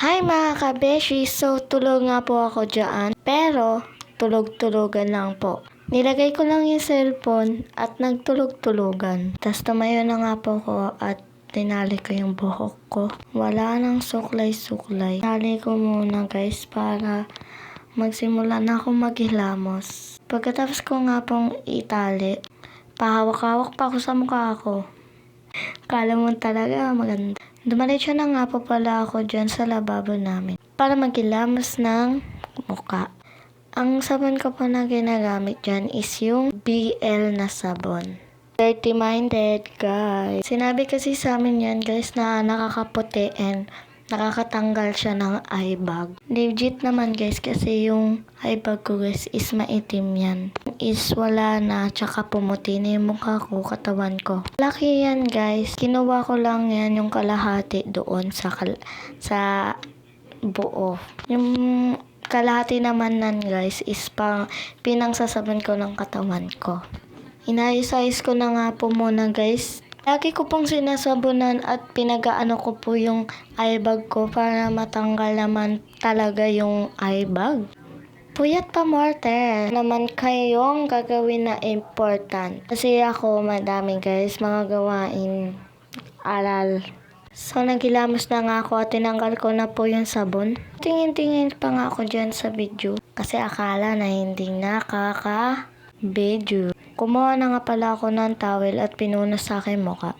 Hi mga kabeshi! So, tulog nga po ako dyan. Pero, tulog-tulogan lang po. Nilagay ko lang yung cellphone at nagtulog-tulogan. Tapos tumayo na nga po ako at tinali ko yung buhok ko. Wala nang suklay-suklay. Tinali ko muna guys para magsimula na ako maghilamos. Pagkatapos ko nga pong itali, pahawak-hawak pa ako sa mukha ko. Kala mo talaga maganda. Dumalit na nga po pala ako dyan sa lababo namin para maghilamos ng mukha. Ang sabon ko po na ginagamit dyan is yung BL na sabon. Dirty minded guys. Sinabi kasi sa amin yan guys na nakakaputi and nakakatanggal siya ng eye bag. Legit naman guys kasi yung eye bag ko guys is maitim yan. Is wala na tsaka pumuti na yung mukha ko, katawan ko. Laki yan guys. Kinuha ko lang yan yung kalahati doon sa buo. Yung kalahati naman nan guys is pinangsasabon ko ng katawan ko. Inayos-ayos ko na nga po muna guys. Lagi ko pong sinasabunan at pinagaano ko po yung eye bag ko para matanggal naman talaga yung eye bag. Puyat pa morte naman kayong gagawin na important. Kasi ako madami guys mga gawain aral. So naghilamos na nga ako at tinanggal ko na po yung sabon. Tingin-tingin pa nga ako dyan sa video kasi akala na hindi nakaka-video. Kumuha na nga pala ako ng towel at pinunas sa aking mukha.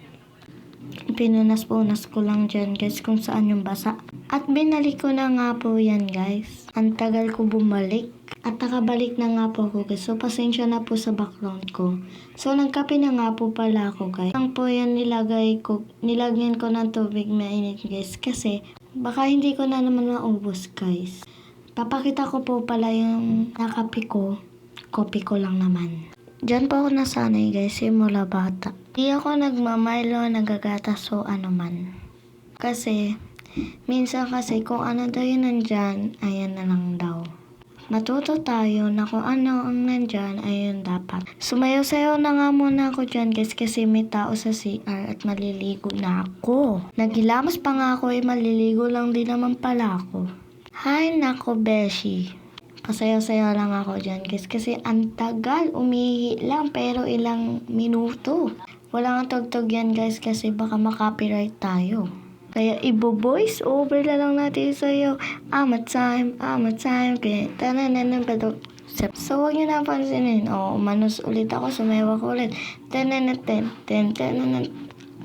Pinunas-punas ko lang dyan guys kung saan yung basa. At binalik ko na nga po yan guys. Ang tagal ko bumalik. At nakabalik na nga po ako guys. So pasensya na po sa background ko. So nagkape na nga po pala ako guys. Ang po yan nilagyan ko ng tubig mainit guys. Kasi baka hindi ko na naman maubos guys. Papakita ko po pala yung nakape ko. Kopi ko lang naman. Diyan po ako nasanay guys, simula bata. Di ako nagmamaylo, nagagatas o ano man. Kasi, minsan kasi kung ano daw yun nandyan, ayan na lang daw. Matuto tayo na kung ano ang nandyan, ayun dapat. Sumayaw-sayaw na nga muna ako dyan guys kasi may tao sa CR at maliligo na ako. Naghilamos pa nga ako maliligo lang din naman pala ako. Hay nako beshi. Pasayaw-sayaw lang ako dyan guys kasi ang tagal umihi lang pero ilang minuto. Wala nga tugtog yan guys kasi baka makopyright tayo. Kaya ibo-voice over na lang natin sa'yo. I'm a time. Kaya tanananan pa to. So huwag nyo na pansinin. Umanos ulit ako, sumayaw ako ulit.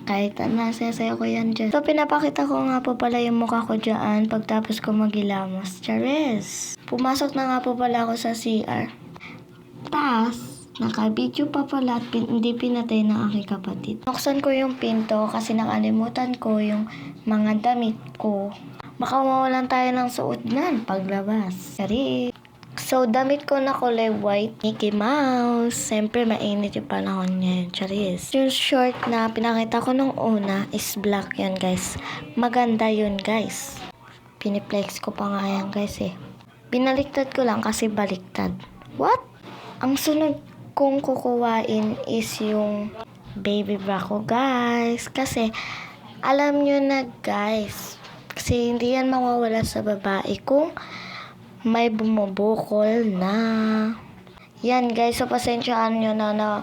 Kahit nasasayaw ko yan dyan. So pinapakita ko nga po pala yung mukha ko dyan pagtapos ko maghilamos. Charis! Pumasok na nga po pala ako sa CR. Tas, naka-video pa pala at hindi pinatay ng aking kapatid. Nuksan ko yung pinto kasi nakalimutan ko yung mga damit ko. Baka mawalan tayo ng suot nan paglabas. Charis! So, damit ko na kulay white, Mickey Mouse. Siyempre, mainit yung panahon ngayon. Charis. Yung short na pinakita ko nung una is black yan, guys. Maganda yun, guys. Piniplex ko pa nga yan, guys, eh. Binaliktad ko lang kasi baliktad. What? Ang sunod kong kukuhain is yung baby bra ko, guys. Kasi, alam nyo na, guys. Kasi hindi yan mawawala sa babae kung may bumubukol na. Yan guys, so pasensyaan nyo na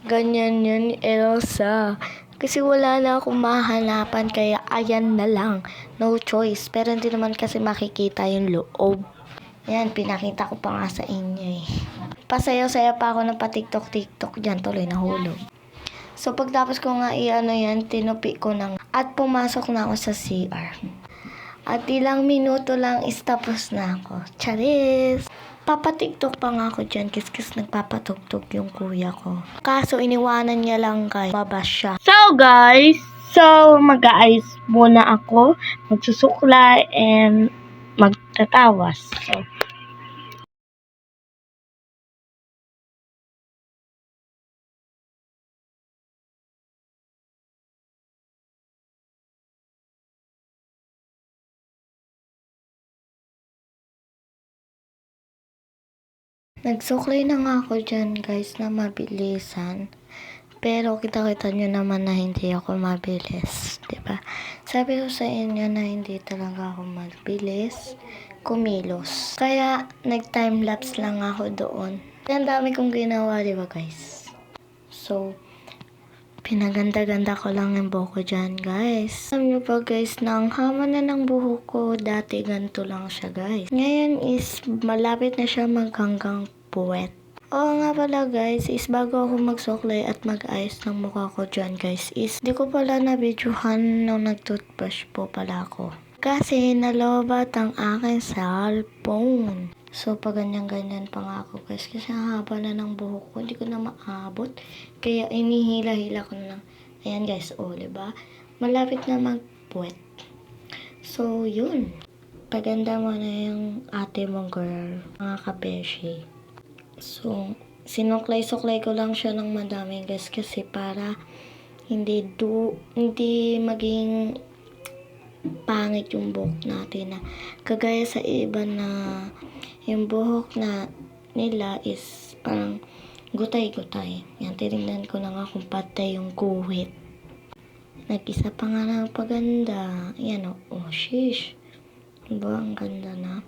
ganyan yun Elsa. Kasi wala na akong mahanapan kaya ayan na lang. No choice. Pero hindi naman kasi makikita yung loob. Yan, pinakita ko pa nga sa inyo eh. Pasayaw-sayaw pa ako ng pa-tiktok dyan, tuloy nahulog. So pagtapos ko nga yan, tinupi ko na at pumasok na ako sa CR. At ilang minuto lang is tapos na ako. Charis! Papatiktok pa nga ako dyan kasi nagpapatugtog yung kuya ko. Kaso iniwanan niya lang guys. Babas siya. So guys, mag-aayos muna ako. Magsusuklay and magtatawas. So, nagsuklay na nga ako dyan guys na mabilisan. Pero kita-kita nyo naman na hindi ako mabilis, 'di ba? Sabi ko sa inyo na hindi talaga ako mabilis kumilos. Kaya nag-time-lapse lang ako doon. Ang dami kong ginawa, 'di ba guys? So, pinaganda-ganda ko lang yung buhok ko dyan, guys. Alam nyo pa, guys, na ang hama na ng buhok ko. Dati ganito lang siya, guys. Ngayon is malapit na siya maghanggang puwet. Oo nga pala, guys, is bago ako magsuklay at mag-ayos ng mukha ko dyan, guys, is di ko pala na-videohan nung nag-toothbrush po pala ako. Kasi nalobat ang aking cellphone. So, pag ganyan-ganyan pa nga ako, guys. Kasi ang haba na ng buhok ko. Hindi ko na maabot. Kaya inihila-hila ko na lang. Ayan, guys. O, diba? Malapit na magpuwet. So, yun. Paganda mo na yung ate mo, girl. Mga kabeshi. So, sinuklay-suklay ko lang siya ng madami, guys. Kasi para hindi maging pangit yung buhok natin na kagaya sa iba na yung buhok na nila is parang gutay-gutay. Yan, tinignan ko na nga kung patay yung guhit. Nag-isa pa nga ng paganda. Yan, oh, shish. Diba, ang ganda na.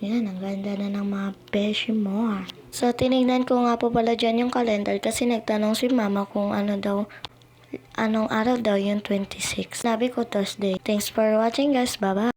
Yan, ang ganda na ng mga beshi mo. So, tinignan ko nga po pala dyan yung calendar kasi nagtanong si mama kung anong araw daw yung 26. Sabi ko Thursday. Thanks for watching, guys. Bye-bye.